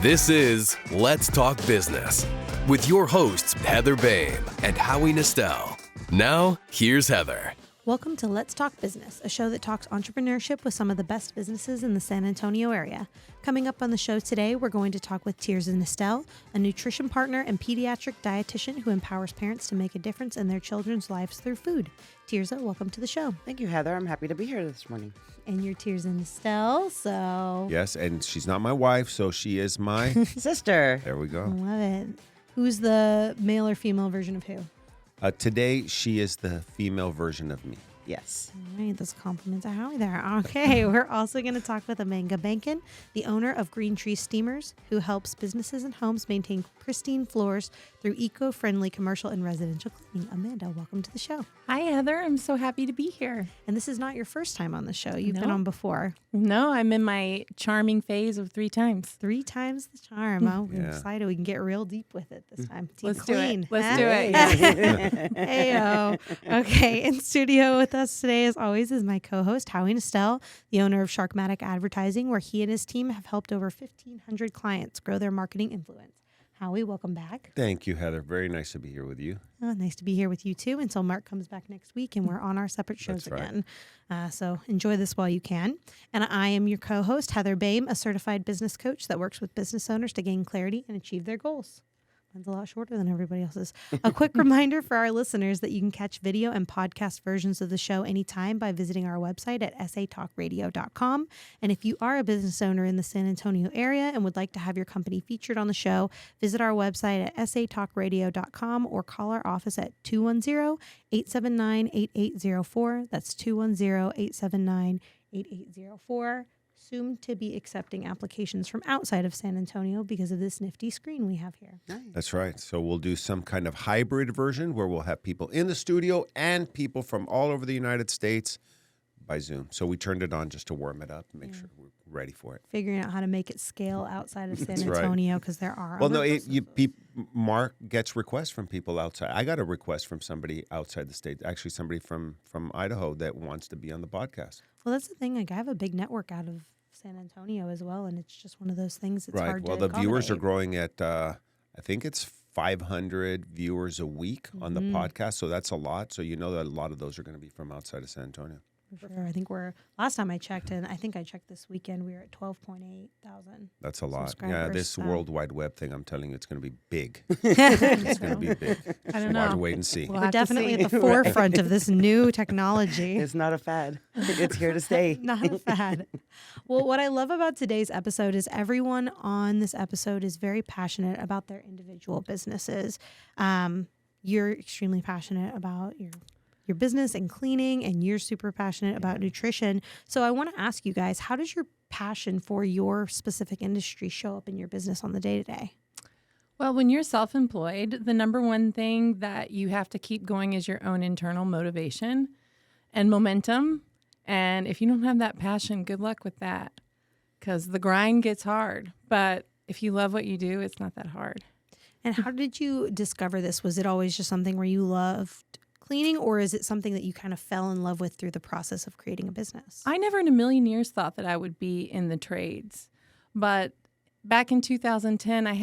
This is Let's Talk Business with your hosts, Heather Boehme and Howie Nestel. Now, here's Heather. Welcome to Let's Talk Business, a show that talks entrepreneurship with some of the best businesses in the San Antonio area. Coming up on the show today, we're going to talk with Tirza Nestel, a nutrition partner and pediatric dietitian who empowers parents to make a difference in their children's lives through food. Tirza, welcome to the show. Thank you, Heather. I'm happy to be here this morning. And you're Tirza Nestel, so... Yes, and she's not my wife, so she is my... sister. There we I go. love it. Who's the male or female version of who? Today, she is the female version of me. Yes. All right, those compliments to Howie there. Okay, we're also going to talk with Amanda Behnken, the owner of Green Tree Steamers, who helps businesses and homes maintain pristine floors through eco-friendly commercial and residential cleaning. Amanda, welcome to the show. Hi, Heather. I'm so happy to be here. And this is not your first time on the show. You've been on before. No, I'm in my charming phase of 3 times. 3 times the charm. Oh, I'm Yeah. excited. We can get real deep with it this time. Team Let's clean. do it. Let's huh? do it. Heyo. Okay, in studio with us today, as always, is my co-host, Howie Nestel, the owner of Matic Advertising, where he and his team have helped over 1,500 clients grow their marketing influence. Howie, welcome back. Thank you, Heather. Very nice to be here with you. Oh, nice to be here with you, too, until Marc comes back next week and we're on our separate shows That's right. again. So enjoy this while you can. And I am your co-host, Heather Boehme, a certified business coach that works with business owners to gain clarity and achieve their goals. Mine's a lot shorter than everybody else's. A quick reminder for our listeners that you can catch video and podcast versions of the show anytime by visiting our website at satalkradio.com. And if you are a business owner in the San Antonio area and would like to have your company featured on the show, visit our website at satalkradio.com or call our office at 210-879-8804. That's 210-879-8804. Soon to be accepting applications from outside of San Antonio because of this nifty screen we have here. Nice. That's right. So we'll do some kind of hybrid version where we'll have people in the studio and people from all over the United States by Zoom. So we turned it on just to warm it up and make sure we're ready for it. Figuring out how to make it scale outside of San That's right. Antonio because there are Well, no, other Marc gets requests from people outside. I got a request from somebody outside the state, actually somebody from Idaho that wants to be on the podcast. Well, that's the thing. Like, I have a big network out of San Antonio as well, and it's just one of those things that's Right. hard Well, to the viewers are accommodate. growing at, I think it's 500 viewers a week on the podcast. So that's a lot. So you know that a lot of those are going to be from outside of San Antonio. For sure. I think last time I checked, and I think I checked this weekend, we were at 12.8 thousand. That's a lot. Yeah, Subscribers, this so. World Wide Web thing, I'm telling you, it's going to be big. It's going to be big. I don't We'll have to know. wait and see. We'll We're have to definitely see. at the forefront of this new technology. It's not a fad. It's here to stay. Not a fad. Well, what I love about today's episode is everyone on this episode is very passionate about their individual businesses. You're extremely passionate about your business and cleaning, and you're super passionate about nutrition. So I want to ask you guys, how does your passion for your specific industry show up in your business on the day-to-day? Well, when you're self-employed, the number one thing that you have to keep going is your own internal motivation and momentum. And if you don't have that passion, good luck with that, because the grind gets hard. But if you love what you do, it's not that hard. And how did you discover this? Was it always just something where you loved cleaning, or is it something that you kind of fell in love with through the process of creating a business? I never in a million years thought that I would be in the trades. But back in 2010, I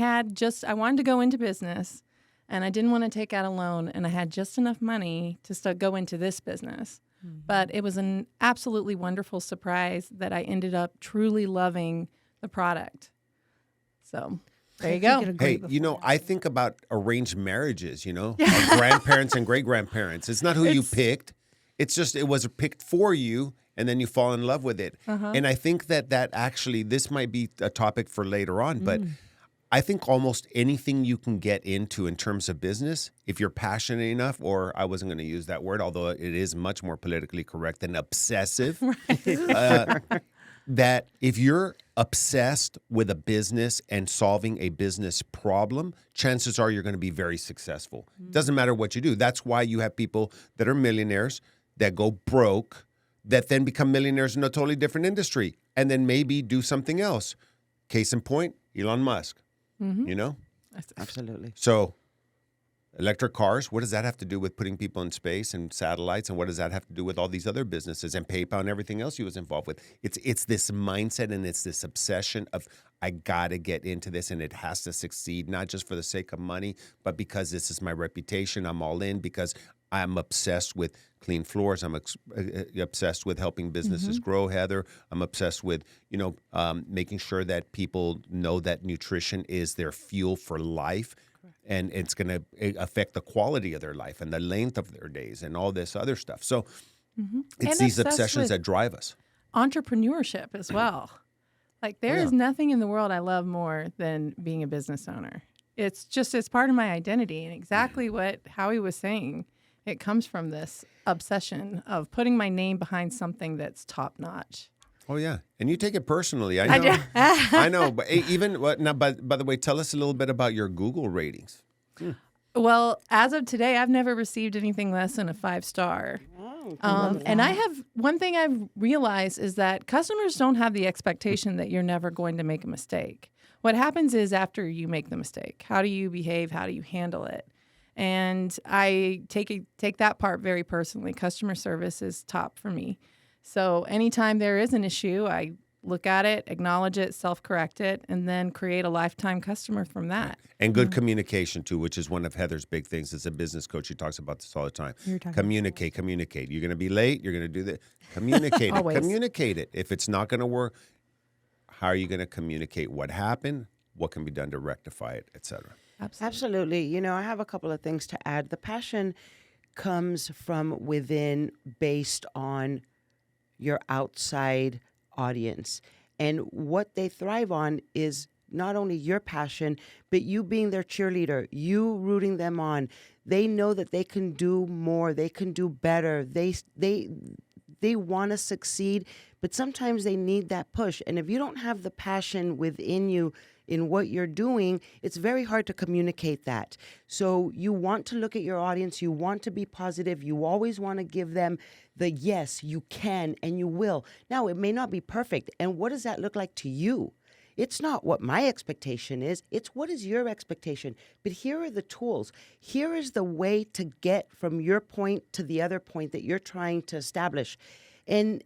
wanted to go into business, and I didn't want to take out a loan, and I had just enough money to go into this business. Mm-hmm. But it was an absolutely wonderful surprise that I ended up truly loving the product. So there you go. Hey, I think about arranged marriages, our grandparents and great-grandparents. It's not who you picked. It's just it was picked for you, and then you fall in love with it. And I think that actually, this might be a topic for later on, but I think almost anything you can get into in terms of business, if you're passionate enough, or I wasn't going to use that word, although it is much more politically correct than obsessive, that if you're obsessed with a business and solving a business problem, chances are you're going to be very successful. Doesn't matter what you do. That's why you have people that are millionaires that go broke, that then become millionaires in a totally different industry, and then maybe do something else. Case in point, Elon Musk. Mm-hmm. Absolutely. So Electric cars, what does that have to do with putting people in space and satellites? And what does that have to do with all these other businesses and PayPal and everything else he was involved with? It's this mindset and it's this obsession of, I got to get into this and it has to succeed, not just for the sake of money, but because this is my reputation. I'm all in because I'm obsessed with clean floors. I'm obsessed with helping businesses grow, Heather. I'm obsessed with, making sure that people know that nutrition is their fuel for life. And it's going to affect the quality of their life and the length of their days and all this other stuff. So it's And these obsessed obsessions with that drive us. entrepreneurship as well. Like there is nothing in the world I love more than being a business owner. It's part of my identity, and exactly what Howie was saying. It comes from this obsession of putting my name behind something that's top notch. Oh yeah, and you take it personally. I know. I know. But even now, by the way, tell us a little bit about your Google ratings. Well, as of today, I've never received anything less than a 5-star. And I have one thing I've realized is that customers don't have the expectation that you're never going to make a mistake. What happens is after you make the mistake, how do you behave? How do you handle it? And I take that part very personally. Customer service is top for me. So anytime there is an issue, I look at it, acknowledge it, self-correct it, and then create a lifetime customer from that. And good communication, too, which is one of Heather's big things. As a business coach, she talks about this all the time. Communicate. You're going to be late. You're going to do that. Communicate it. Communicate it. If it's not going to work, how are you going to communicate what happened, what can be done to rectify it, et cetera? Absolutely. I have a couple of things to add. The passion comes from within based on your outside audience. And what they thrive on is not only your passion, but you being their cheerleader, you rooting them on. They know that they can do more, they can do better. They want to succeed, but sometimes they need that push. And if you don't have the passion within you in what you're doing, it's very hard to communicate that. So you want to look at your audience, you want to be positive, you always want to give them the yes, you can and you will. Now, it may not be perfect. And what does that look like to you? It's not what my expectation is. It's what is your expectation. But here are the tools. Here is the way to get from your point to the other point that you're trying to establish. And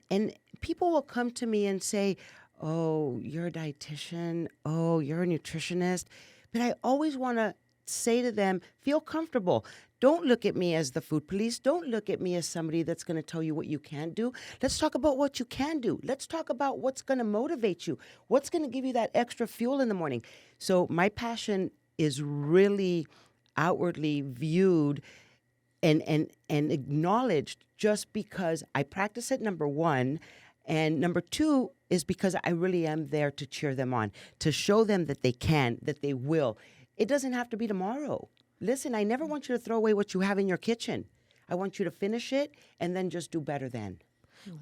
people will come to me and say, oh, you're a dietitian. Oh, you're a nutritionist. But I always want to say to them, feel comfortable. Don't look at me as the food police. Don't look at me as somebody that's going to tell you what you can't do. Let's talk about what you can do. Let's talk about what's going to motivate you. What's going to give you that extra fuel in the morning. So my passion is really outwardly viewed and acknowledged just because I practice it, number one. And number two is because I really am there to cheer them on, to show them that they can, that they will. It doesn't have to be tomorrow. Listen, I never want you to throw away what you have in your kitchen. I want you to finish it and then just do better then.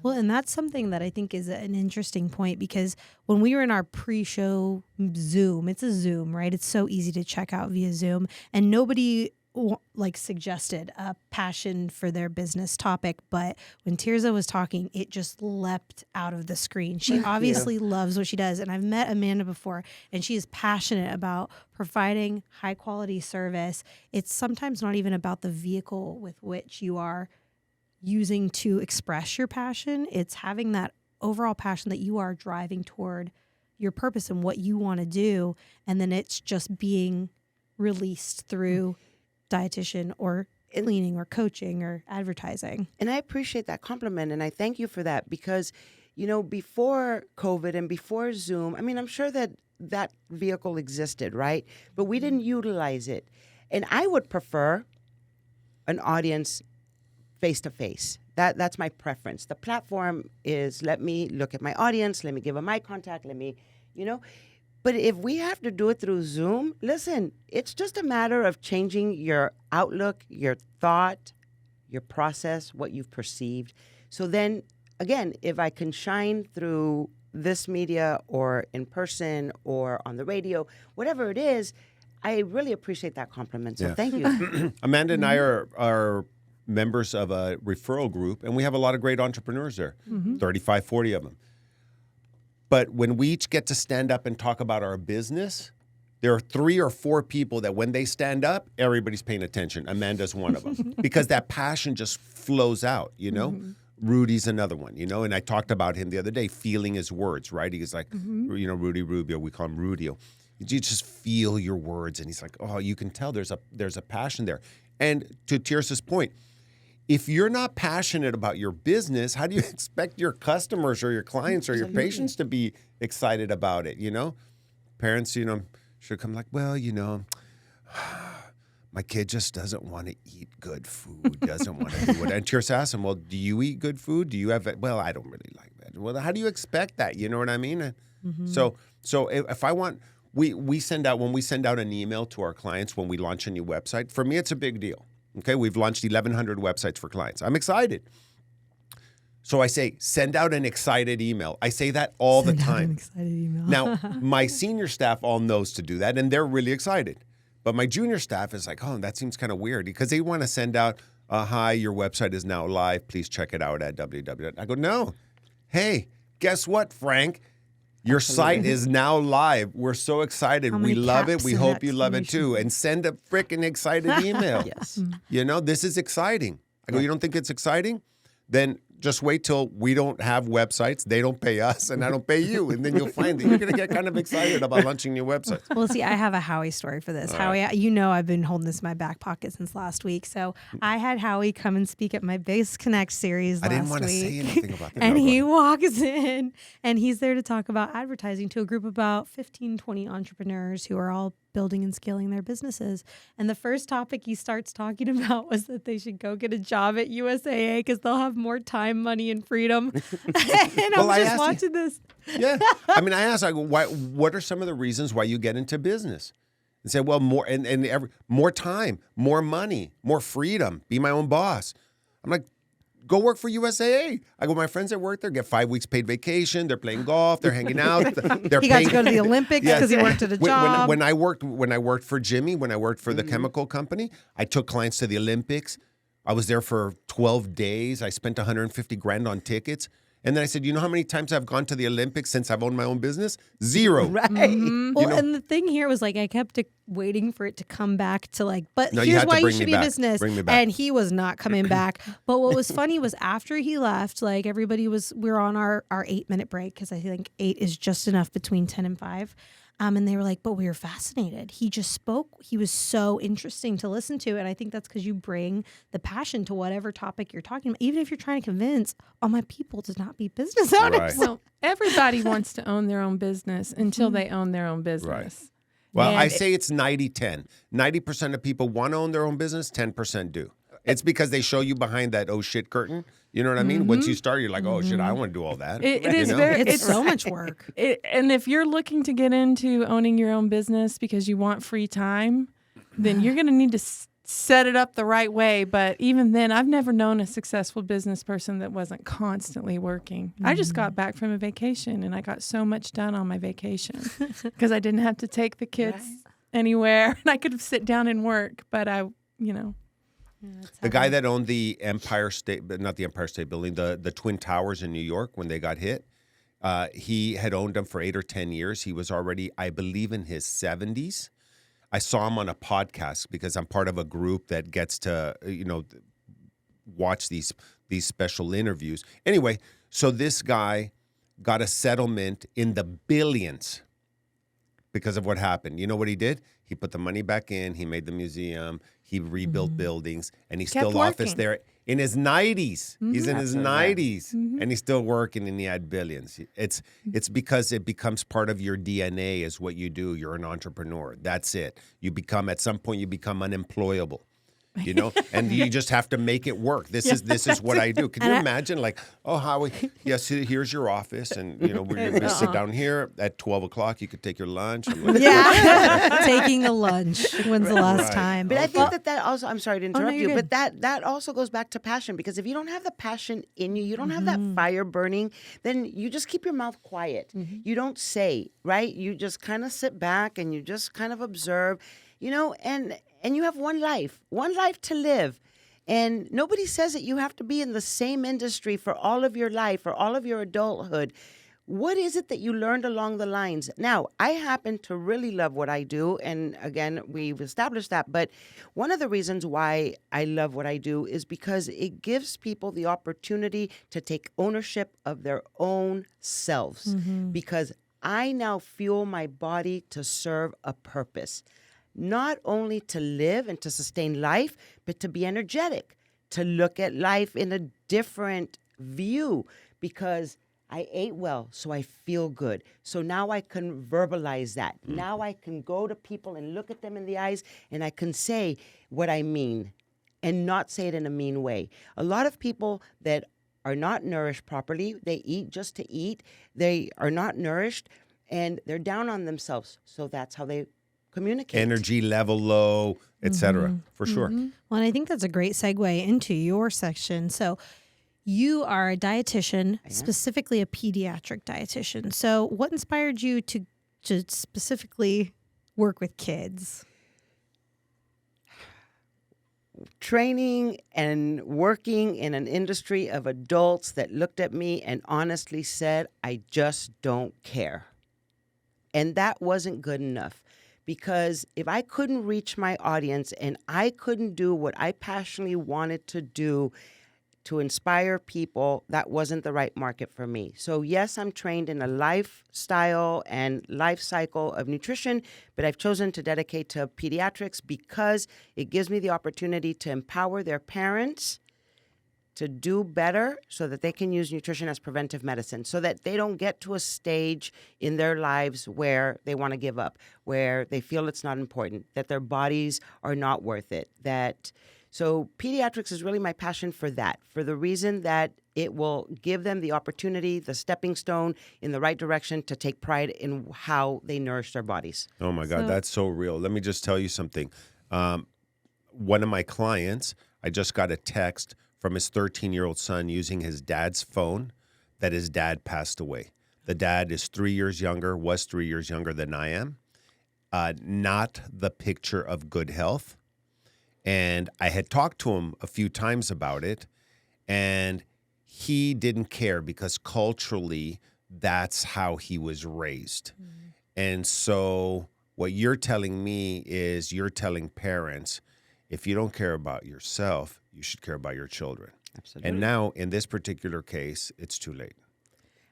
Well, and that's something that I think is an interesting point, because when we were in our pre-show Zoom, it's a Zoom, right? It's so easy to check out via Zoom, and nobody suggested a passion for their business topic. But when Tirza was talking, it just leapt out of the screen. She obviously loves what she does. And I've met Amanda before, and she is passionate about providing high quality service. It's sometimes not even about the vehicle with which you are using to express your passion. It's having that overall passion that you are driving toward your purpose and what you want to do. And then it's just being released through dietitian or cleaning or coaching or advertising. And I appreciate that compliment, and I thank you for that, because, before COVID and before Zoom, I'm sure that vehicle existed, right? But we didn't utilize it. And I would prefer an audience face-to-face. That's my preference. The platform is, let me look at my audience, let me give them eye contact, But if we have to do it through Zoom, listen, it's just a matter of changing your outlook, your thought, your process, what you've perceived. So then, again, if I can shine through this media or in person or on the radio, whatever it is, I really appreciate that compliment. So thank you. Amanda and I are members of a referral group, and we have a lot of great entrepreneurs there, 35, 40 of them. But when we each get to stand up and talk about our business, there are 3 or 4 people that when they stand up, everybody's paying attention. Amanda's one of them because that passion just flows out, you know? Rudy's another one, you know? And I talked about him the other day, feeling his words, right? He's like, you know, Rudy Rubio, we call him Rudio. You just feel your words. And he's like, oh, you can tell there's a passion there. And to Tirza's point, if you're not passionate about your business, how do you expect your customers or your clients or your patients to be excited about it, you know? Parents, you know, should come like, well, you know, my kid just doesn't want to eat good food, doesn't want to do it. And Tirza asks him, well, do you eat good food? Do you have it? Well, I don't really like that. Well, how do you expect that? You know what I mean? So if I want, we send out, when we send out an email to our clients when we launch a new website, for me, it's a big deal. Okay, we've launched 1,100 websites for clients. I'm excited. So I say, send out an excited email. I say that all the time. An excited email. Now, my senior staff all knows to do that, and they're really excited. But my junior staff is like, oh, that seems kind of weird because they want to send out, hi, your website is now live. Please check it out at www. I go, no. Hey, guess what, Frank? Your site is now live. We're so excited. We love it. We hope you love it too. And send a freaking excited email. Yes. You know, this is exciting. I go, you don't think it's exciting? Then just wait till we don't have websites, they don't pay us, and I don't pay you. And then you'll find that you're going to get kind of excited about launching new websites. Well, see, I have a Howie story for this. Howie, you know I've been holding this in my back pocket since last week. So I had Howie come and speak at my Base Connect series last week. I didn't want to say anything about that. And he walks in, and he's there to talk about advertising to a group of about 15, 20 entrepreneurs who are all building and scaling their businesses. And the first topic he starts talking about was that they should go get a job at USAA because they'll have more time, money, and freedom. And I'm just watching this. Yeah. I mean, I asked, like, what are some of the reasons why you get into business? And say, well, more time, more money, more freedom, be my own boss. I'm like, go work for USAA. I go, my friends that work there get 5 weeks paid vacation. They're playing golf. They're hanging out. He got to go to the Olympics because he worked at a job. When I worked for Jimmy, when I worked for the chemical company, I took clients to the Olympics. I was there for 12 days. I spent $150,000 on tickets. And then I said, you know how many times I've gone to the Olympics since I've owned my own business? 0. Right. Well, and the thing here was like I kept waiting for it to come back to like, but here's why you should be a business. And he was not coming back. But what was funny was after he left, like we were on our 8-minute break because I think 8 is just enough between 10 and 5. And they were like, but we were fascinated. He just spoke. He was so interesting to listen to. And I think that's because you bring the passion to whatever topic you're talking about. Even if you're trying to convince all my people to not be business owners. Right. Well, everybody wants to own their own business until they own their own business. Right. Well, I say it's 90-10. 90% of people want to own their own business, 10% do. It's because they show you behind that oh shit curtain. You know what I mean? Once you start, you're like, oh shit, I want to do all that. It's so much work. And if you're looking to get into owning your own business because you want free time, then you're going to need to set it up the right way. But even then, I've never known a successful business person that wasn't constantly working. I just got back from a vacation and I got so much done on my vacation because I didn't have to take the kids anywhere and I could sit down and work. But the guy that owned the Empire State, but not the Empire State Building, the Twin Towers in New York when they got hit, he had owned them for 8 or 10 years. He was already, I believe, in his 70s. I saw him on a podcast because I'm part of a group that gets to, watch these special interviews. Anyway, so this guy got a settlement in the billions because of what happened. You know what he did? He put the money back in. He made the museum. He rebuilt buildings, and he's still office there in his 90s. He's in his 90s, and he's still working, and he had billions. It's because it becomes part of your DNA is what you do. You're an entrepreneur. That's it. At some point, you become unemployable. And you just have to make it work. This is what I do. Can you imagine, like, oh, Howie, yes, here's your office, and we're going to sit down here at 12 o'clock. You could take your lunch. Taking a lunch. When's the last time? But I think that also, I'm sorry to interrupt you, but that also goes back to passion, because if you don't have the passion in you, you don't have that fire burning, then you just keep your mouth quiet. You don't say, right? You just kind of sit back and you just kind of observe, and you have one life to live. And nobody says that you have to be in the same industry for all of your life or all of your adulthood. What is it that you learned along the lines? Now, I happen to really love what I do. And again, we've established that. But one of the reasons why I love what I do is because it gives people the opportunity to take ownership of their own selves. Because I now fuel my body to serve a purpose, not only to live and to sustain life, but to be energetic, to look at life in a different view, because I ate well, so I feel good. So now I can verbalize that. Now I can go to people and look at them in the eyes, and I can say what I mean and not say it in a mean way. A lot of people that are not nourished properly, they eat just to eat. They are not nourished, and they're down on themselves. So that's how they communicate. Energy level low, etc. For sure. Well, and I think that's a great segue into your section. So you are a dietitian, specifically a pediatric dietitian. So what inspired you to specifically work with kids? Training and working in an industry of adults that looked at me and honestly said, I just don't care. And that wasn't good enough, because if I couldn't reach my audience and I couldn't do what I passionately wanted to do to inspire people, that wasn't the right market for me. So yes, I'm trained in a lifestyle and life cycle of nutrition, but I've chosen to dedicate to pediatrics because it gives me the opportunity to empower their parents to do better so that they can use nutrition as preventive medicine, so that they don't get to a stage in their lives where they want to give up, where they feel it's not important, that their bodies are not worth it. So pediatrics is really my passion for that, for the reason that it will give them the opportunity, the stepping stone in the right direction to take pride in how they nourish their bodies. Oh, my God, that's so real. Let me just tell you something. One of my clients, I just got a text from his 13-year-old son using his dad's phone that his dad passed away. The dad is 3 years younger, was 3 years younger than I am. Not the picture of good health. And I had talked to him a few times about it, and he didn't care because culturally that's how he was raised. And so what you're telling me is you're telling parents, if you don't care about yourself, you should care about your children. Absolutely. And now, in this particular case, it's too late.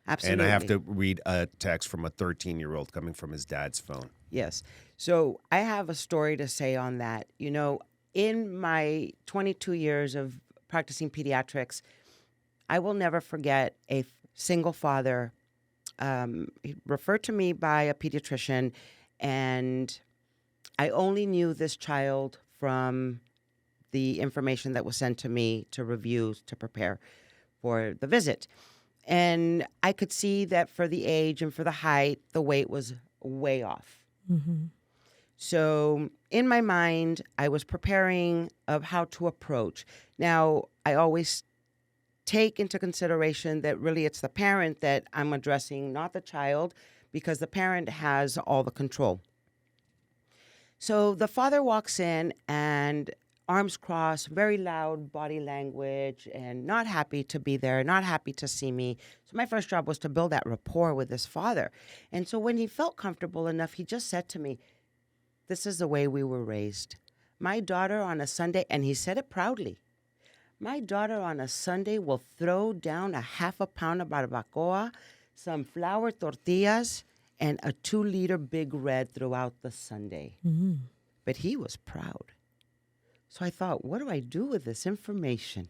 Absolutely. And I have to read a text from a 13-year-old coming from his dad's phone. Yes. So I have a story to say on that. You know, in my 22 years of practicing pediatrics, I will never forget a single father. He referred to me by a pediatrician, and I only knew this child from the information that was sent to me to review, to prepare for the visit. And I could see that for the age and for the height, the weight was way off. So in my mind, I was preparing of how to approach. Now, I always take into consideration that really it's the parent that I'm addressing, not the child, because the parent has all the control. So the father walks in and arms crossed, very loud body language, and not happy to be there, not happy to see me. So my first job was to build that rapport with his father. And so when he felt comfortable enough, he just said to me, this is the way we were raised. My daughter on a Sunday, and he said it proudly, my daughter on a Sunday will throw down a half a pound of barbacoa, some flour tortillas, and a 2-liter Big Red throughout the Sunday. But he was proud. So I thought, what do I do with this information?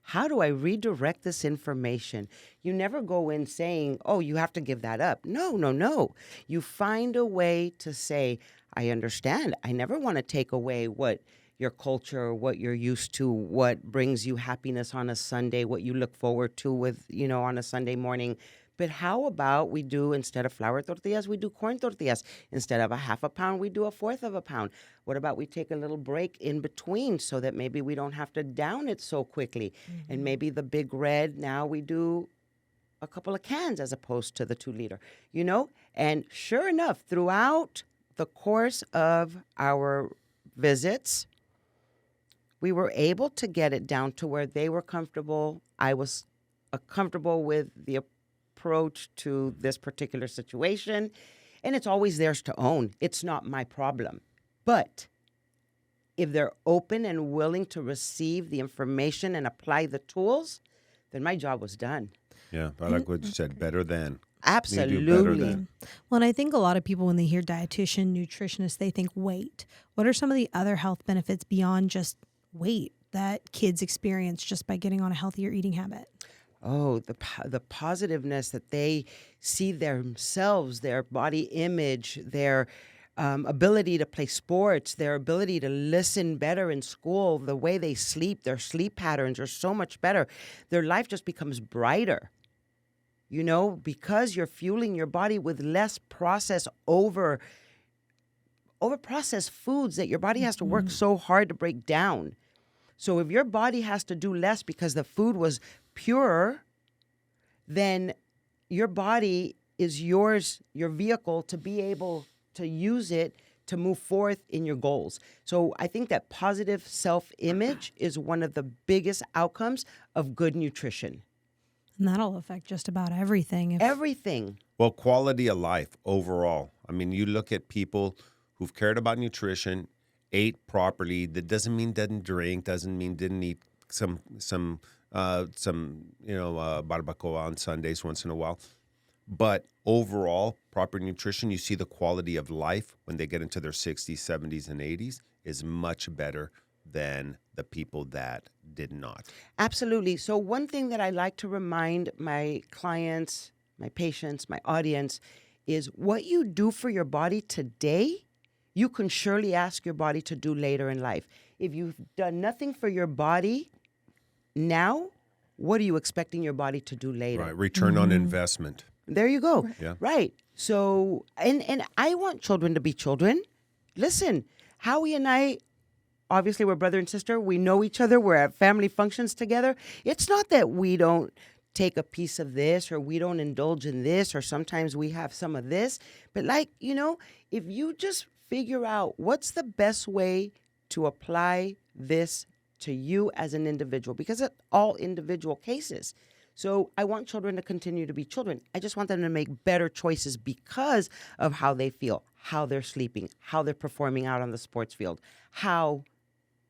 How do I redirect this information? You never go in saying, oh, you have to give that up. No. You find a way to say, I understand. I never want to take away what your culture, what you're used to, what brings you happiness on a Sunday, what you look forward to with, on a Sunday morning. But how about we do, instead of flour tortillas, we do corn tortillas. Instead of a half a pound, we do a fourth of a pound. What about we take a little break in between so that maybe we don't have to down it so quickly? And maybe the Big Red, now we do a couple of cans as opposed to the 2-liter, And sure enough, throughout the course of our visits, we were able to get it down to where they were comfortable. I was comfortable with the approach to this particular situation. And it's always theirs to own. It's not my problem. But if they're open and willing to receive the information and apply the tools, then my job was done. Yeah, I like what you said. Better than. Absolutely. You do better than. Well, and I think a lot of people, when they hear dietitian, nutritionist, they think weight. What are some of the other health benefits beyond just weight that kids experience just by getting on a healthier eating habit? Oh, the positiveness that they see themselves, their body image, their ability to play sports, their ability to listen better in school, the way they sleep, their sleep patterns are so much better. Their life just becomes brighter. You know, because you're fueling your body with less processed over processed foods that your body has to work so hard to break down. So if your body has to do less because the food was pure, then your body is your vehicle to be able to use it to move forth in your goals. So I think that positive self-image is one of the biggest outcomes of good nutrition. And that'll affect just about everything. Everything. Well, quality of life overall. I mean, you look at people who've cared about nutrition, ate properly. That doesn't mean didn't drink. Doesn't mean didn't eat some barbacoa on Sundays once in a while. But overall, proper nutrition, you see the quality of life when they get into their 60s, 70s, and 80s is much better than the people that did not. Absolutely. So one thing that I like to remind my clients, my patients, my audience is what you do for your body today, you can surely ask your body to do later in life. If you've done nothing for your body now, what are you expecting your body to do later? Right. Return on investment. There you go. Yeah. Right. So, and I want children to be children. Listen, Howie and I, obviously we're brother and sister. We know each other. We're at family functions together. It's not that we don't take a piece of this or we don't indulge in this or sometimes we have some of this. But if you just figure out what's the best way to apply this to you as an individual, because it's all individual cases. So I want children to continue to be children. I just want them to make better choices because of how they feel, how they're sleeping, how they're performing out on the sports field, how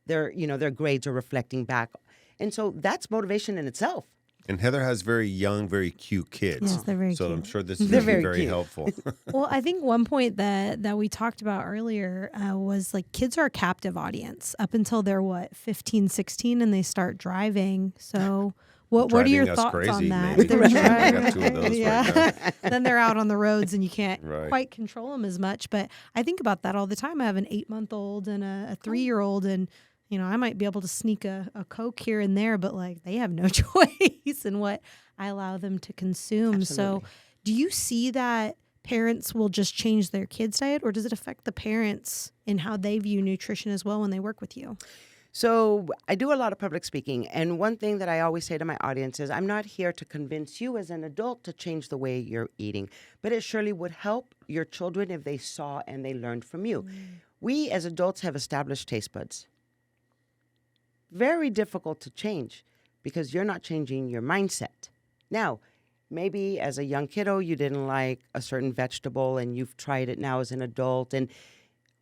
their grades are reflecting back. And so that's motivation in itself. And Heather has very young, very cute kids. Yes, they're very so cute. I'm sure this is very cute. helpful. Well, I think one point that we talked about earlier was like kids are a captive audience up until they're 15, 16 and they start driving. So what are your thoughts crazy, on that? maybe. They're I got 2 of those right now. Then they're out on the roads and you can't Right. quite control them as much. But I think about that all the time. I have an 8-month-old and a 3-year-old, and I might be able to sneak a Coke here and there, but like they have no choice in what I allow them to consume. Absolutely. So do you see that parents will just change their kids' diet, or does it affect the parents in how they view nutrition as well when they work with you? So I do a lot of public speaking, and one thing that I always say to my audience is I'm not here to convince you as an adult to change the way you're eating, but it surely would help your children if they saw and they learned from you. We as adults have established taste buds. Very difficult to change because you're not changing your mindset. Now, maybe as a young kiddo, you didn't like a certain vegetable and you've tried it now as an adult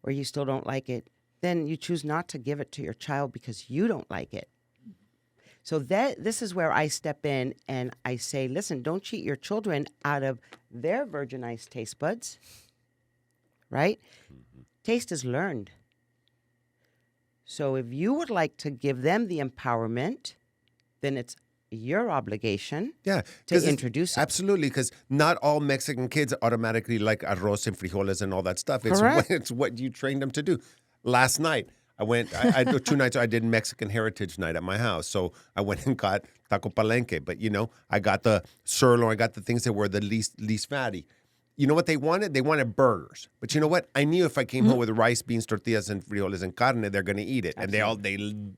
or you still don't like it. Then you choose not to give it to your child because you don't like it. So this is where I step in and I say, listen, don't cheat your children out of their virginized taste buds, right? Mm-hmm. Taste is learned. So if you would like to give them the empowerment, then it's your obligation to introduce it. Absolutely, because not all Mexican kids automatically like arroz and frijoles and all that stuff. It's what you train them to do. Last night, I 2 nights I did Mexican Heritage Night at my house. So I went and got taco palenque. But, I got the sirloin. I got the things that were the least fatty. You know what they wanted? They wanted burgers. But you know what? I knew if I came home with rice, beans, tortillas, and frijoles and carne, they're going to eat it. Absolutely. And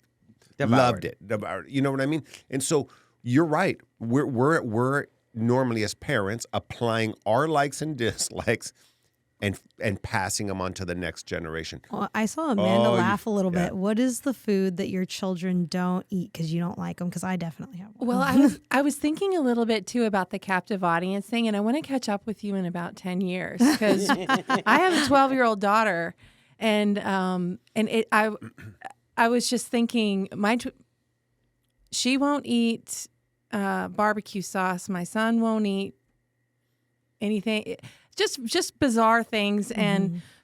they loved it. You know what I mean? And so you're right. We're normally as parents applying our likes and dislikes and passing them on to the next generation. Well, I saw Amanda laugh a little yeah. bit. What is the food that your children don't eat because you don't like them? Because I definitely have one. Well, I was thinking a little bit too about the captive audience thing, and I want to catch up with you in about 10 years because I have a 12-year-old daughter, and I was just thinking she won't eat barbecue sauce. My son won't eat anything. Just bizarre things.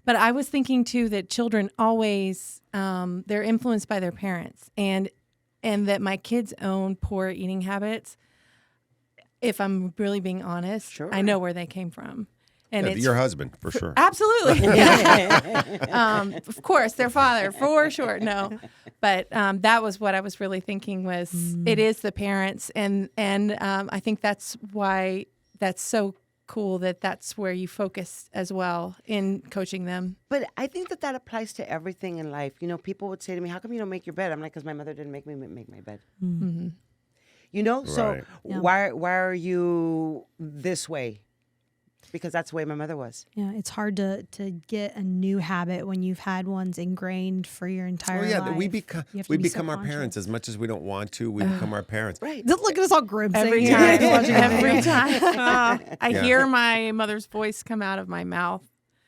But I was thinking too that children always they're influenced by their parents, and that my kids' own poor eating habits, if I'm really being honest, Sure. I know where they came from. And Yeah, it's your husband, for sure. absolutely. Of course, their father, for sure. No, but that was what I was really thinking was it is the parents, and I think that's why that's so cool that's where you focus as well in coaching them. But I think that applies to everything in life. You know, people would say to me, how come you don't make your bed? I'm like, because my mother didn't make me make my bed. Mm-hmm. You know, so Right. Yeah. why are you this way? Because that's the way my mother was. Yeah, it's hard to get a new habit when you've had ones ingrained for your entire Oh yeah, life. we You have to we be become our subconscious. parents as much as we don't want to. We become our parents. Right. Look at us all grimacing. Every here. time, Watching the every video. time, I Yeah. hear my mother's voice come out of my mouth.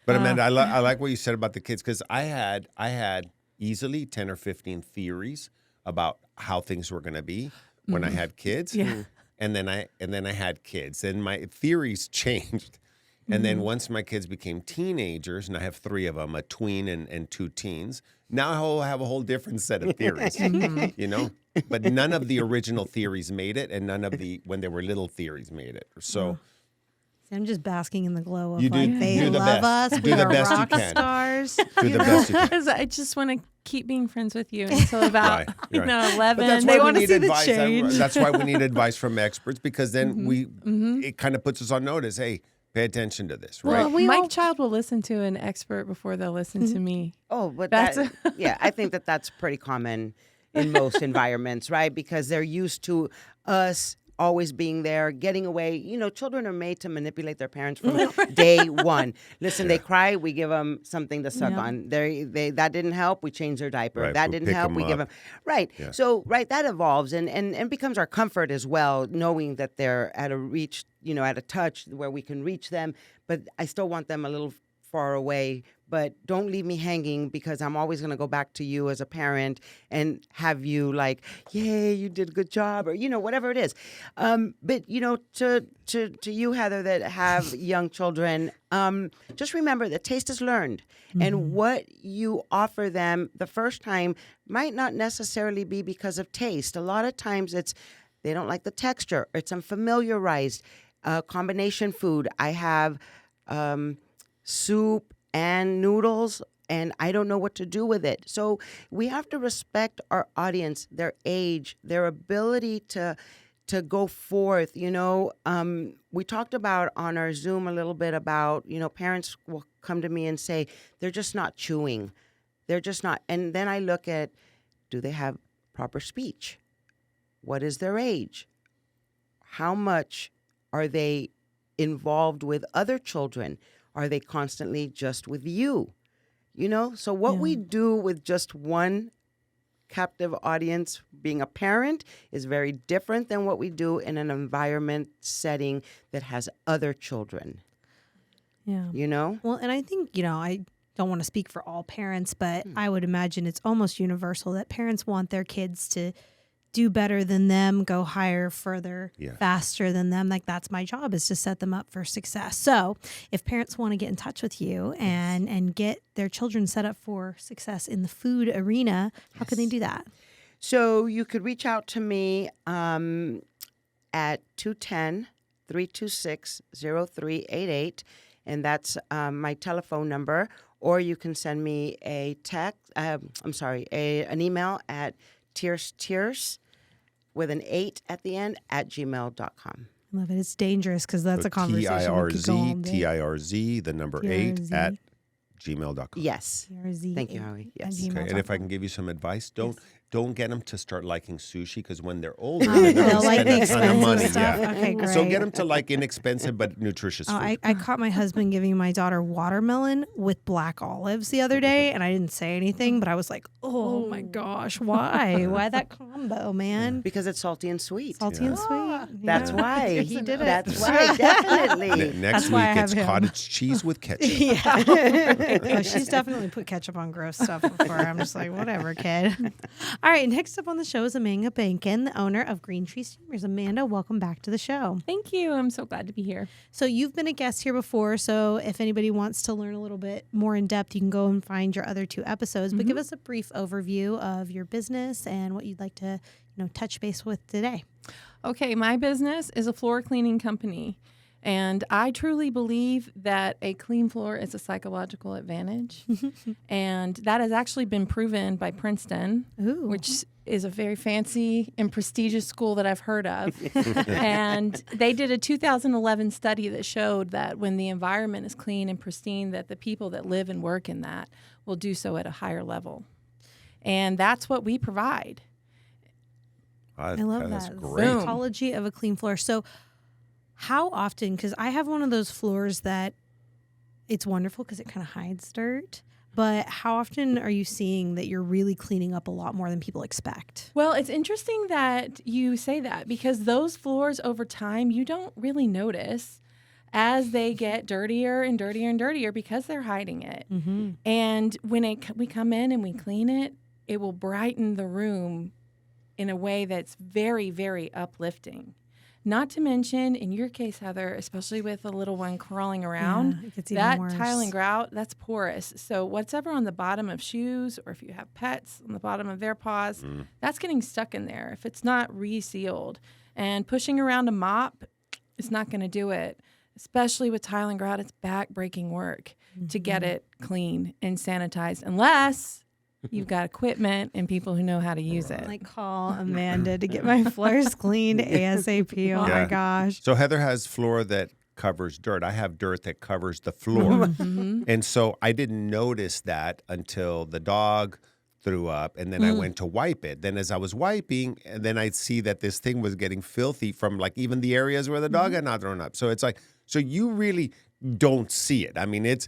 But Amanda, I like what you said about the kids because I had easily 10 or 15 theories about how things were going to be when I had kids. Yeah. And then I had kids, and my theories changed. And then once my kids became teenagers, and I have 3 of them, a tween and 2 teens, now I'll have a whole different set of theories, you know? But none of the original theories made it, and none of the, when they were little theories made it. So I'm just basking in the glow of You do- like, they do the love best. us. Do We the are best you rock can. stars. do the best you can. Because I just want to keep being friends with you until about Right. 11. But that's They why we wanna need see the advice. change. That's why we need advice from experts because then it kind of puts us on notice. Hey, pay attention to this, right? Well, we my all- child will listen to an expert before they'll listen to me. Oh, but That's yeah, I think that's pretty common in most environments, right? Because they're used to us always being there, getting away. You know, children are made to manipulate their parents from day one. Listen, they cry, we give them something to suck Yeah. on. They that didn't help, we change their diaper. Right, That we didn't pick help, 'em we give them up. right. Yeah. So that evolves and becomes our comfort as well, knowing that they're at a reach, you know, at a touch where we can reach them. But I still want them a little far away. But don't leave me hanging because I'm always going to go back to you as a parent and have you like, yay, you did a good job, or, you know, whatever it is. But, you know, to you, Heather, that have young children, just remember that taste is learned. And what you offer them the first time might not necessarily be because of taste. A lot of times it's they don't like the texture. It's unfamiliarized. Combination food. I have soup and noodles, and I don't know what to do with it. So we have to respect our audience, their age, their ability to go forth. You know, we talked about on our Zoom a little bit about, you know, parents will come to me and say, they're just not chewing. They're just not. And then I look at, do they have proper speech? What is their age? How much are they involved with other children? Are they constantly just with you? You know, so what we do with just one captive audience being a parent is very different than what we do in an environment setting that has other children, Yeah. you know? Well, and I think, you know, I don't want to speak for all parents, but I would imagine it's almost universal that parents want their kids to do better than them, go higher, further, Yeah. faster than them. Like that's my job, is to set them up for success. So if parents want to get in touch with you and get their children set up for success in the food arena, how can they do that? So you could reach out to me at 210-326-0388, and that's my telephone number. Or you can send me a text. An email at Tirza with an 8 at the end @gmail.com. I love it. It's dangerous because that's a conversation. we could go all day. TIRZ, the number 8 TIRZ. at gmail.com. Yes. TRZ Thank you, 8 Howie. at Yes. gmail.com. Okay, and if I can give you some advice, don't don't get them to start liking sushi because when they're older, they're going to They'll like spend the a ton of expensive money. stuff. Yeah. Okay, great. So get them to like inexpensive but nutritious Oh, food. I caught my husband giving my daughter watermelon with black olives the other day, and I didn't say anything, but I was like, oh my gosh, why? Why that combo, man? Because it's salty and sweet. Salty and sweet. That's Yeah. why. He did it. That's why, definitely. Next why I week, have it's him. cottage cheese with ketchup. Yeah. Oh, she's definitely put ketchup on gross stuff before. I'm just like, whatever, kid. All right, next up on the show is Amanda Behnken, the owner of Green Tree Steamers. Amanda, welcome back to the show. Thank you. I'm so glad to be here. So you've been a guest here before, so if anybody wants to learn a little bit more in depth, you can go and find your other 2 episodes. But give us a brief overview of your business and what you'd like to, touch base with today. Okay, my business is a floor cleaning company, and I truly believe that a clean floor is a psychological advantage, and that has actually been proven by Princeton, Ooh. which is a very fancy and prestigious school that I've heard of. And they did a 2011 study that showed that when the environment is clean and pristine, that the people that live and work in that will do so at a higher level. And that's what we provide. I love That's that. great. The psychology of a clean floor. So how often, because I have one of those floors that it's wonderful because it kind of hides dirt, but how often are you seeing that you're really cleaning up a lot more than people expect? Well, it's interesting that you say that because those floors over time, you don't really notice as they get dirtier and dirtier and dirtier because they're hiding it. Mm-hmm. And when we come in and we clean it, it will brighten the room in a way that's very, very uplifting. Not to mention, in your case, Heather, especially with a little one crawling around, it gets even that worse. tile and grout, that's porous. So whatever on the bottom of shoes, or if you have pets on the bottom of their paws, that's getting stuck in there if it's not resealed. And pushing around a mop is not going to do it. Especially with tile and grout, it's back-breaking work to get it clean and sanitized, unless you've got equipment and people who know how to use it. Like call Amanda to get my floors cleaned ASAP. Oh my gosh. So Heather has floor that covers dirt. I have dirt that covers the floor. And so I didn't notice that until the dog threw up, and then I went to wipe it. Then as I was wiping, and then I'd see that this thing was getting filthy from like even the areas where the dog had not thrown up. So it's like, so you really don't see it. I mean, it's...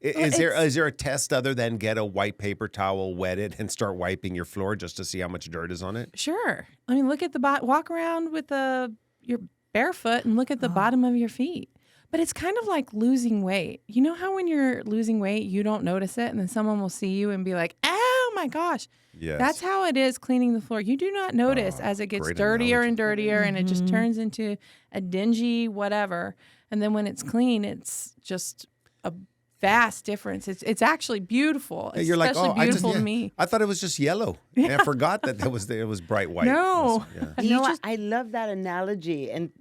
Is there a test other than get a white paper towel, wet it, and start wiping your floor just to see how much dirt is on it? Sure. I mean, look at walk around with your barefoot and look at the bottom of your feet. But it's kind of like losing weight. You know how when you're losing weight, you don't notice it, and then someone will see you and be like, "Oh my gosh." Yes. That's how it is cleaning the floor. You do not notice as it gets great dirtier analogy. and dirtier, and it just turns into a dingy whatever. And then when it's clean, it's just a vast difference. It's actually beautiful. It's You're like, especially oh, beautiful to me. I thought it was just yellow. And I forgot that it was bright white. No. Yeah. You know, I love that analogy. And,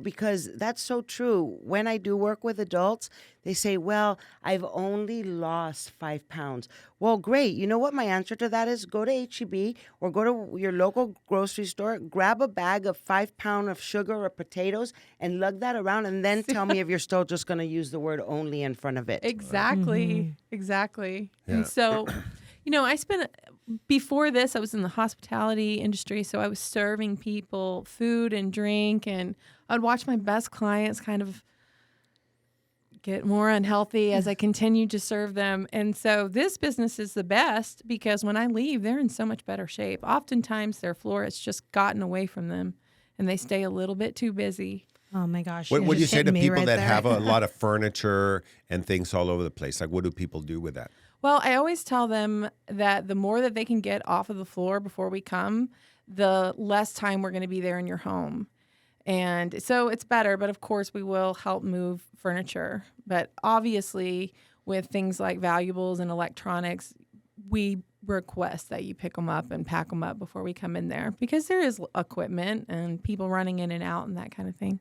because that's so true. When I do work with adults, they say, well, I've only lost 5 pounds. Well, great. You know what my answer to that is? Go to H-E-B or go to your local grocery store, grab a bag of 5 pounds of sugar or potatoes and lug that around and then tell me if you're still just going to use the word only in front of it. Exactly. Exactly. Yeah. And so, before this, I was in the hospitality industry. So I was serving people food and drink, and I'd watch my best clients kind of get more unhealthy as I continued to serve them. And so this business is the best because when I leave, they're in so much better shape. Oftentimes their floor has just gotten away from them and they stay a little bit too busy. Oh my gosh. What you're would you just say to hitting me people right that there. have a lot of furniture and things all over the place? Like, what do people do with that? Well, I always tell them that the more that they can get off of the floor before we come, the less time we're going to be there in your home. And so it's better, but of course we will help move furniture. But obviously with things like valuables and electronics, we request that you pick them up and pack them up before we come in there because there is equipment and people running in and out and that kind of thing.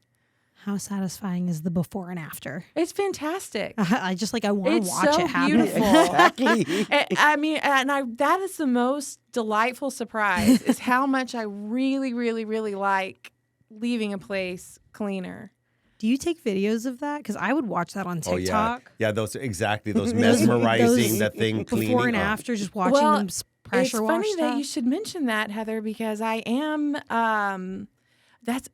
How satisfying is the before and after? It's fantastic. I want to It's watch so it happen. beautiful. Exactly. I mean, that is the most delightful surprise is how much I really, really, really like leaving a place cleaner. Do you take videos of that? Because I would watch that on Oh, TikTok. yeah. Yeah, those mesmerizing, Those that thing cleaning. Before and Oh. after, just watching Well, them pressure wash funny stuff? that you should mention that, Heather, because I am. That's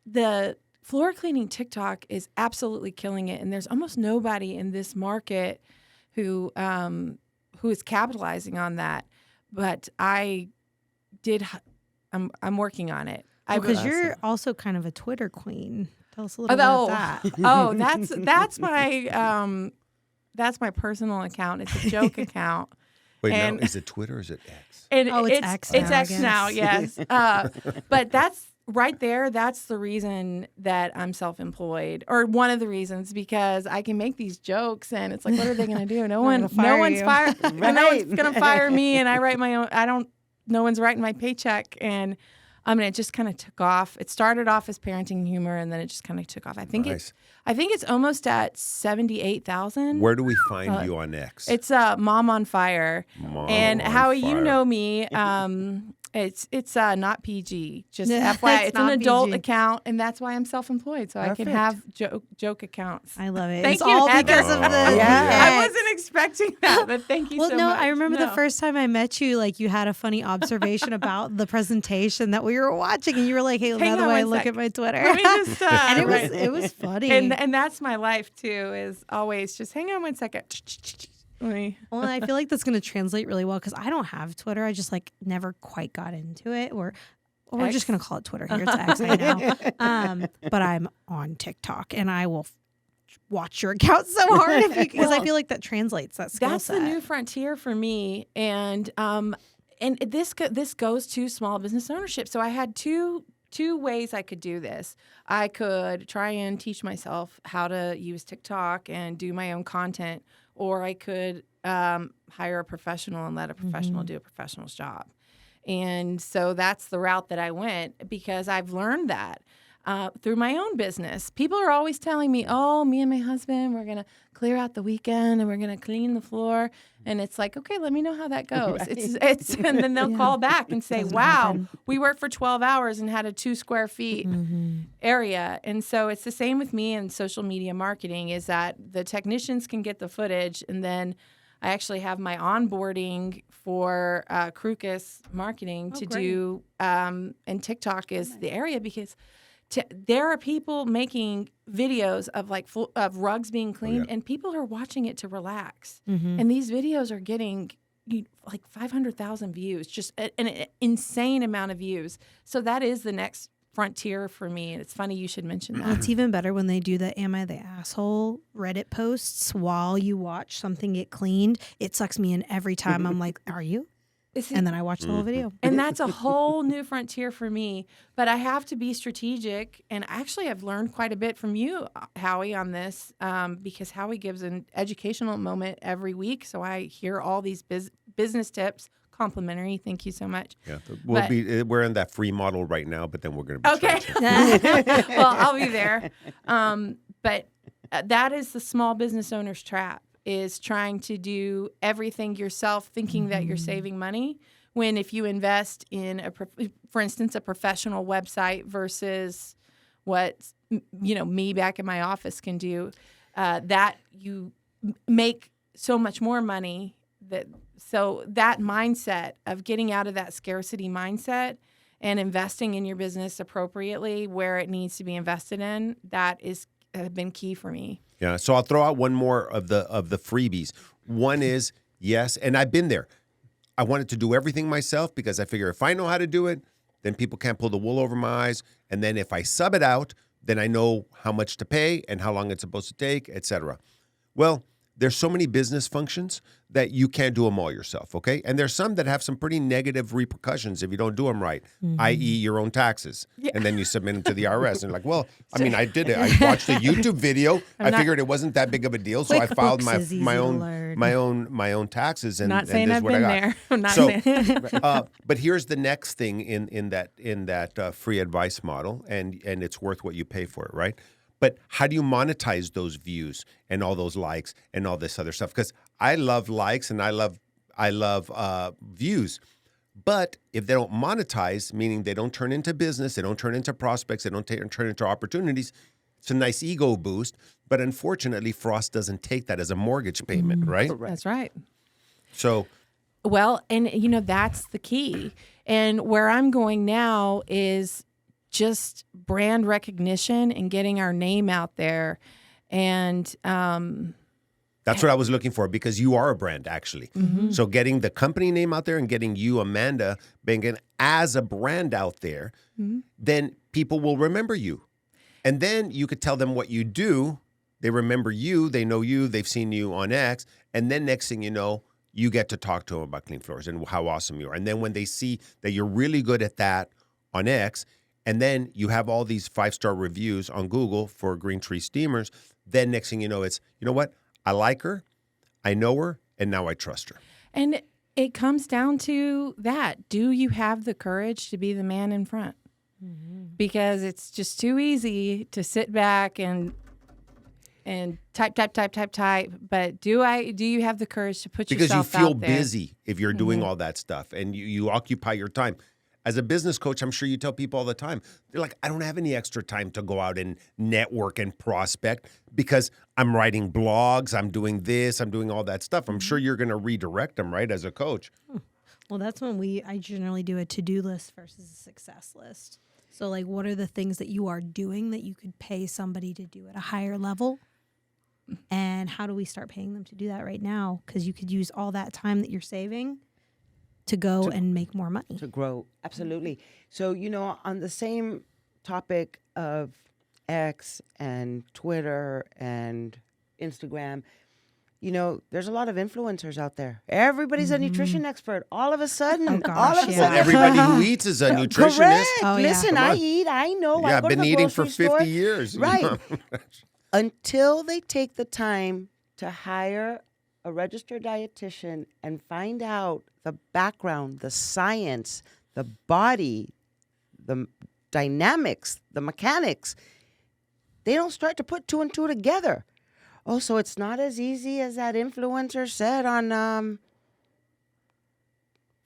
the floor cleaning TikTok is absolutely killing it, and there's almost nobody in this market who is capitalizing on that. But I'm working on it. Because you're also kind of a Twitter queen. Tell us a little bit about that. Oh, that's my personal account. It's a joke account. Wait, and now, is it Twitter or is it X? And it's X It's now, I X guess. now, yes. But that's right there. That's the reason that I'm self-employed, or one of the reasons, because I can make these jokes, and it's like, what are they going to do? No one's going to fire me, and I write my own. No one's writing my paycheck, and it just kind of took off. It started off as parenting humor, and then it just kind of took off. I think it's almost at 78,000. Where do we find you on X? It's Mom on Fire. And Howie, you know me. It's not PG. Just FYI, it's an adult account, and that's why I'm self-employed, so Perfect. I can have joke accounts. I love it. Thank It's you, all Heather. because of the I wasn't expecting that, but thank you so much. I remember the first time I met you, like you had a funny observation about the presentation that we were watching, and you were like, "Hey, by the way, look at my Twitter." Let me just, and it was funny. And that's my life too. Is always just hang on one second. Well, I feel like that's going to translate really well because I don't have Twitter. I just like never quite got into it, or we're just going to call it Twitter here. It's X, I know. But I'm on TikTok, and I will watch your account so hard because I feel like that translates that skill That's set. the new frontier for me, and this goes to small business ownership. So I had two ways I could do this. I could try and teach myself how to use TikTok and do my own content, or I could hire a professional and let a professional do a professional's job. And so that's the route that I went, because I've learned that through my own business. People are always telling me, oh, me and my husband, we're going to clear out the weekend and we're going to clean the floor. And it's like, okay, let me know how that goes. Right. It's and then they'll call back and say, wow, we worked for 12 hours and had a 2 square feet area. And so it's the same with me in social media marketing, is that the technicians can get the footage, and then I actually have my onboarding for Crükus marketing to do, and TikTok is the area, because there are people making videos of of rugs being cleaned, and people are watching it to relax. And these videos are getting like 500,000 views, just an insane amount of views. So that is the next frontier for me. And it's funny you should mention that. It's even better when they do the "Am I the Asshole" Reddit posts while you watch something get cleaned. It sucks me in every time. I'm like, are you? And then I watch the whole video. And that's a whole new frontier for me. But I have to be strategic. And actually, I've learned quite a bit from you, Howie, on this, because Howie gives an educational moment every week. So I hear all these business tips. Complimentary. Thank you so much. Yeah, we're in that free model right now, but then we're going to be okay. Well, I'll be there. But that is the small business owner's trap, is trying to do everything yourself, thinking that you're saving money, when if you invest in for instance, a professional website versus what me back in my office can do, that you make so much more money. So that mindset of getting out of that scarcity mindset and investing in your business appropriately where it needs to be invested in, that is been key for me. Yeah, so I'll throw out one more of the freebies. One is, yes, and I've been there. I wanted to do everything myself because I figure if I know how to do it, then people can't pull the wool over my eyes. And then if I sub it out, then I know how much to pay and how long it's supposed to take, etc. Well, there's so many business functions that you can't do them all yourself, okay? And there's some that have some pretty negative repercussions if you don't do them right, i.e. your own taxes. Yeah. And then you submit them to the IRS. And you're like, well, I mean, I did it. I watched a YouTube video. I figured it wasn't that big of a deal, so I filed my own taxes. And not saying and I've been there. I'm not saying. But here's the next thing in that free advice model, and it's worth what you pay for it, right? But how do you monetize those views and all those likes and all this other stuff? Because I love likes and I love views. But if they don't monetize, meaning they don't turn into business, they don't turn into prospects, they don't turn into opportunities, it's a nice ego boost. But unfortunately, Frost doesn't take that as a mortgage payment, right? That's right. So Well, and that's the key. And where I'm going now is just brand recognition and getting our name out there. And that's what I was looking for, because you are a brand, actually. So getting the company name out there and getting you, Amanda Behnken, as a brand out there, then people will remember you. And then you could tell them what you do. They remember you. They know you. They've seen you on X. And then next thing you know, you get to talk to them about clean floors and how awesome you are. And then when they see that you're really good at that on X, and then you have all these 5-star reviews on Google for Green Tree Steamers, then next thing you know, it's, you know what? I like her, I know her, and now I trust her. And it comes down to that. Do you have the courage to be the man in front? Because it's just too easy to sit back and type. But do you have the courage to put yourself out there? Because you feel busy if you're doing all that stuff, and you occupy your time. As a business coach, I'm sure you tell people all the time, they're like, I don't have any extra time to go out and network and prospect because I'm writing blogs, I'm doing this, I'm doing all that stuff. I'm sure you're going to redirect them, right, as a coach. Well, that's when I generally do a to-do list versus a success list. So, like, what are the things that you are doing that you could pay somebody to do at a higher level? And how do we start paying them to do that right now? Because you could use all that time that you're saving to go and make more money. To grow, absolutely. So, on the same topic of X and Twitter and Instagram, there's a lot of influencers out there. Everybody's a nutrition expert. All of a sudden, Well, everybody who eats is a nutritionist. Correct. Oh, yeah. Listen, I eat. I know. Yeah, I I've go to been the eating for grocery 50 store. years. Right. Until they take the time to hire a registered dietitian and find out the background, the science, the body, the dynamics, the mechanics, they don't start to put 2 and 2 together. Oh, so it's not as easy as that influencer said on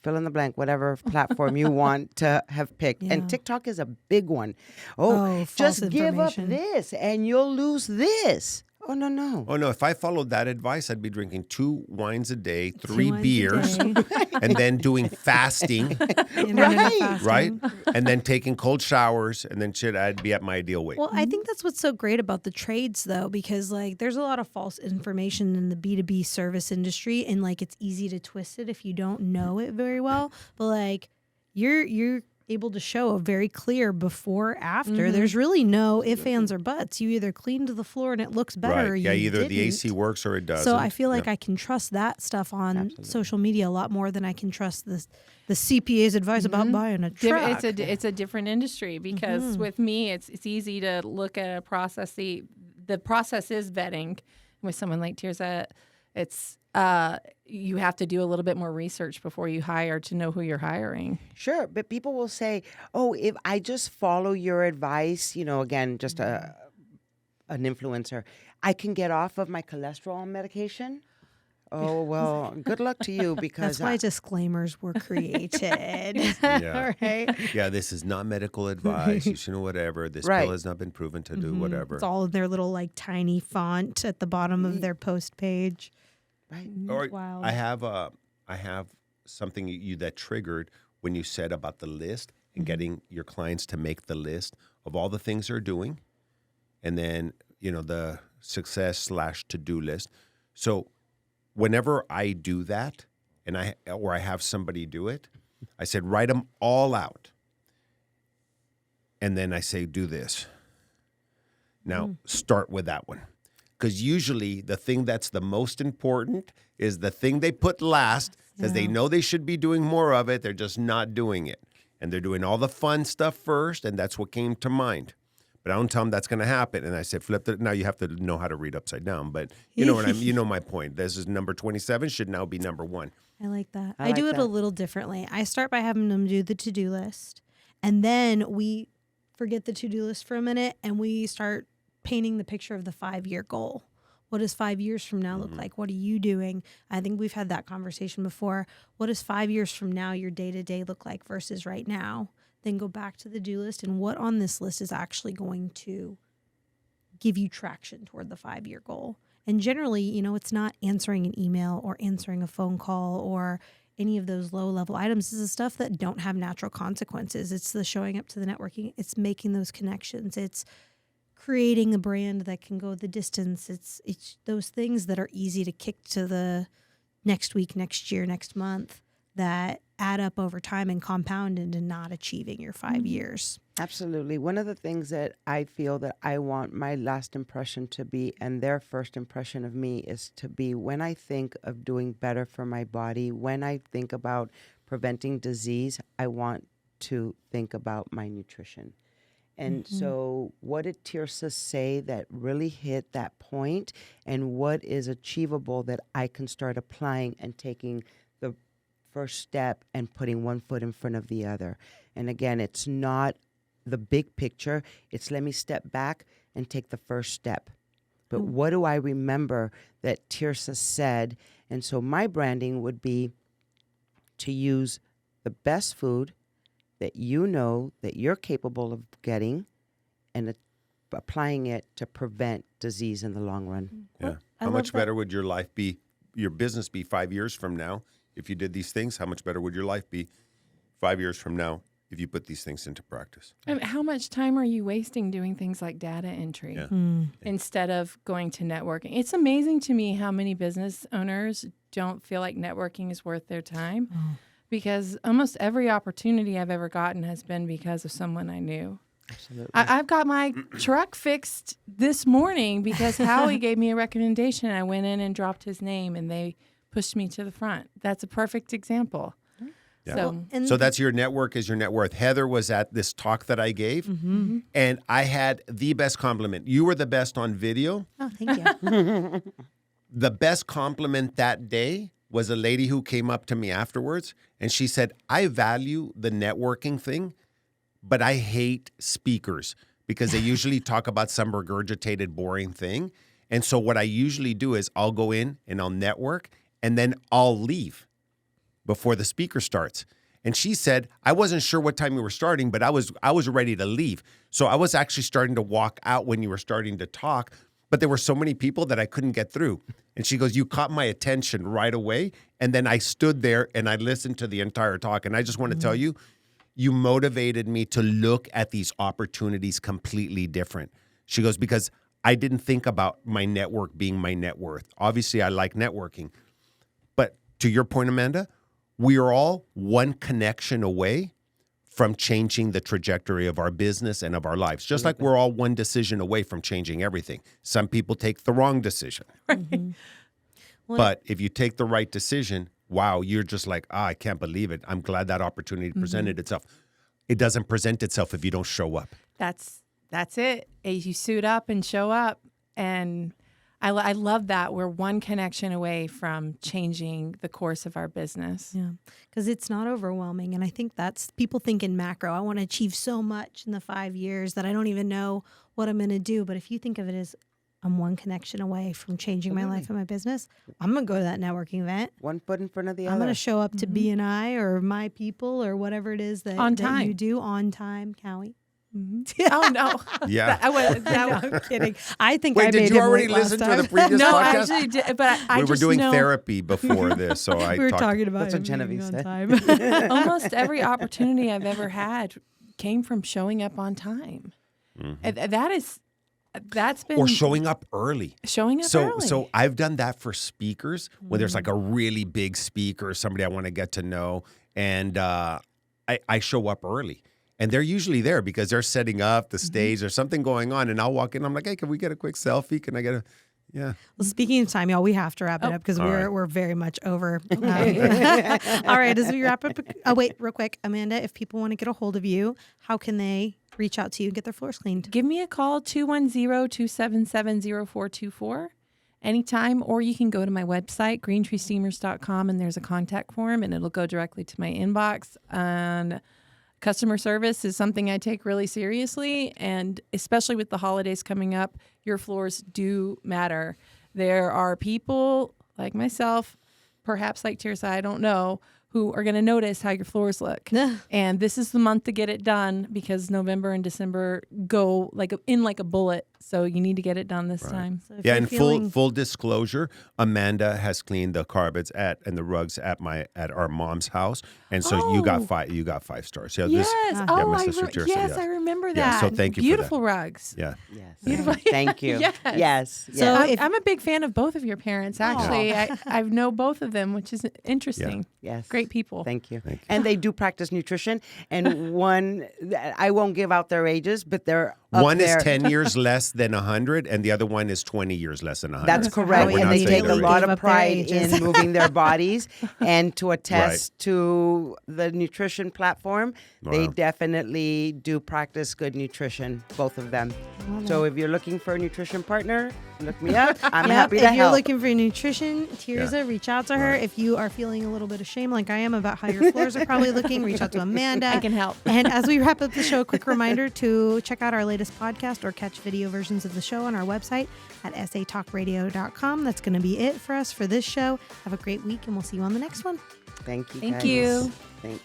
fill in the blank, whatever platform you want to have picked. Yeah. And TikTok is a big one. false Just give up information. this and you'll lose this. Oh, no. Oh, no, if I followed that advice, I'd be drinking 2 wines a day, 2 3 wines a beers, day. and then doing fasting, Intermittent fasting. right? And then taking cold showers, and then I'd be at my ideal weight. Well, I think that's what's so great about the trades, though, because like there's a lot of false information in the B2B service industry, and like it's easy to twist it if you don't know it very well. But like you're able to show a very clear before after. There's really no ifs, ands, or buts. You either cleaned the floor and it looks better, or right. you Yeah, either the didn't. AC works or it doesn't. So I feel like Yeah. I can trust that stuff on social media a lot more than I can trust the CPA's advice about buying a truck. It's a different industry because with me, it's easy to look at a process. The process is vetting. With someone like Tirza, it's you have to do a little bit more research before you hire to know who you're hiring. Sure, but people will say, oh, if I just follow your advice, again, just an influencer, I can get off of my cholesterol medication. Oh, well, good luck to you because... That's why disclaimers were created. Yeah. Right? Yeah, this is not medical advice. You should know whatever. This Right. pill has not been proven to do whatever. It's all in their little like tiny font at the bottom of their post page. Right. Or Wild. I have something you that triggered when you said about the list and getting your clients to make the list of all the things they're doing, and then the success / to-do list. So whenever I do that, and I have somebody do it, I said write them all out, and then I say do this. Now start with that one. Because usually the thing that's the most important is the thing they put last because they know they should be doing more of it. They're just not doing it. And they're doing all the fun stuff first, and that's what came to mind. But I don't tell them that's going to happen. And I said, flip it. Now you have to know how to read upside down. But you know you know my point. This is number 27 should now be number 1. I like that. I I like do it that. a little differently. I start by having them do the to-do list, and then we forget the to-do list for a minute, and we start painting the picture of the 5-year goal. What does 5 years from now look like? What are you doing? I think we've had that conversation before. What does 5 years from now your day-to-day look like versus right now? Then go back to the do list, and what on this list is actually going to give you traction toward the 5-year goal. And generally, it's not answering an email or answering a phone call or any of those low level items is the stuff that don't have natural consequences. It's the showing up to the networking. It's making those connections. It's creating a brand that can go the distance. It's those things that are easy to kick to the next week, next year, next month that add up over time and compound into not achieving your 5 years. Absolutely. One of the things that I feel that I want my last impression to be, and their first impression of me is to be, when I think of doing better for my body, when I think about preventing disease, I want to think about my nutrition. And so what did Tirza say that really hit that point, and what is achievable that I can start applying and taking the first step and putting one foot in front of the other? And again, it's not the big picture. It's let me step back and take the first step. But what do I remember that Tirza said? And so my branding would be to use the best food that you know that you're capable of getting and applying it to prevent disease in the long run. Yeah. How much better would your life be, your business be 5 years from now if you did these things? How much better would your life be 5 years from now if you put these things into practice? I mean, how much time are you wasting doing things like data entry instead of going to networking? It's amazing to me how many business owners don't feel like networking is worth their time. Because almost every opportunity I've ever gotten has been because of someone I knew. Absolutely. I've got my truck fixed this morning because Howie gave me a recommendation. I went in and dropped his name, and they pushed me to the front. That's a perfect example. Yeah. So that's your network is your net worth. Heather was at this talk that I gave, and I had the best compliment. You were the best on video. Oh, thank you. The best compliment that day was a lady who came up to me afterwards, and she said, I value the networking thing, but I hate speakers because they usually talk about some regurgitated, boring thing. And so what I usually do is I'll go in and I'll network, and then I'll leave before the speaker starts. And she said, I wasn't sure what time you were starting, but I was ready to leave. So I was actually starting to walk out when you were starting to talk, but there were so many people that I couldn't get through. And she goes, you caught my attention right away. And then I stood there and I listened to the entire talk. And I just want to tell you, you motivated me to look at these opportunities completely different. She goes, because I didn't think about my network being my net worth. Obviously, I like networking. But to your point, Amanda, we are all one connection away from changing the trajectory of our business and of our lives. Just like we're all one decision away from changing everything. Some people take the wrong decision. But if you take the right decision, wow, you're just like, I can't believe it. I'm glad that opportunity presented itself. It doesn't present itself if you don't show up. That's it. You suit up and show up. And I love that. We're one connection away from changing the course of our business. Yeah, because it's not overwhelming. And I think that's, people think in macro, I want to achieve so much in the 5 years that I don't even know what I'm going to do. But if you think of it as I'm one connection away from changing my life and my business, I'm going to go to that networking event. One foot in front of the other. I'm going to show up to BNI or my people or whatever it is that, On that time. you do on time, Howie. Oh, no. Yeah. I'm kidding. I think Wait, I did made you him already late last listen to time. the previous No, I podcast? actually did. But I We were just doing know therapy before this, so I we were talked. talking about That's what him Genevieve being said. on time. almost every opportunity I've ever had came from showing up on time. And that's been Or showing up early. showing up early. So I've done that for speakers when there's like a really big speaker, somebody I want to get to know, and I show up early. And they're usually there because they're setting up the stage. There's something going on, and I'll walk in. I'm like, hey, can we get a quick selfie? Can I get a, yeah. Well, speaking of time, y'all, we have to wrap it up because we're very much over. All right, as we wrap up. Oh, wait, real quick, Amanda, if people want to get a hold of you, how can they reach out to you and get their floors cleaned? Give me a call, 210-277-0424, anytime, or you can go to my website, greentreesteamers.com, and there's a contact form, and it'll go directly to my inbox. And customer service is something I take really seriously, and especially with the holidays coming up, your floors do matter. There are people like myself, perhaps like Tirza, I don't know, who are going to notice how your floors look. And this is the month to get it done because November and December go like a bullet So you need to get it done this time. So if Yeah, you're and feeling- full disclosure, Amanda has cleaned the carpets and the rugs at our mom's house, and so you got 5 stars. Yeah, Yes. Mr. Tirza, yes, yes. I remember that. Yeah, so thank you for Beautiful rugs. Yeah. Yes. Beautiful. Thank you. Yes. Yes. So yes. if- I'm a big fan of both of your parents, actually. I know both of them, which is interesting. Yes. Great people. Thank you. Thank you. And they do practice nutrition. And one, I won't give out their ages, but they're up One there. is 10 years less than 100, and the other one is 20 years less than 100. That's correct. Howie And they immediately take a lot gave of up their pride ages. in moving their bodies and to attest to the nutrition platform. They Wow. definitely do practice good nutrition, both of them. So if you're looking for a nutrition partner, look me up. I'm Yep, happy to if you're help. looking for nutrition, Tirza, reach out to her. If you are feeling a little bit of shame like I am about how your floors are probably looking, reach out to Amanda. I can help. And as we wrap up the show, a quick reminder to check out our latest podcast or catch video versions of the show on our website at satalkradio.com. That's going to be it for us for this show. Have a great week, and we'll see you on the next one. Thank you. Thank guys. you. Thanks.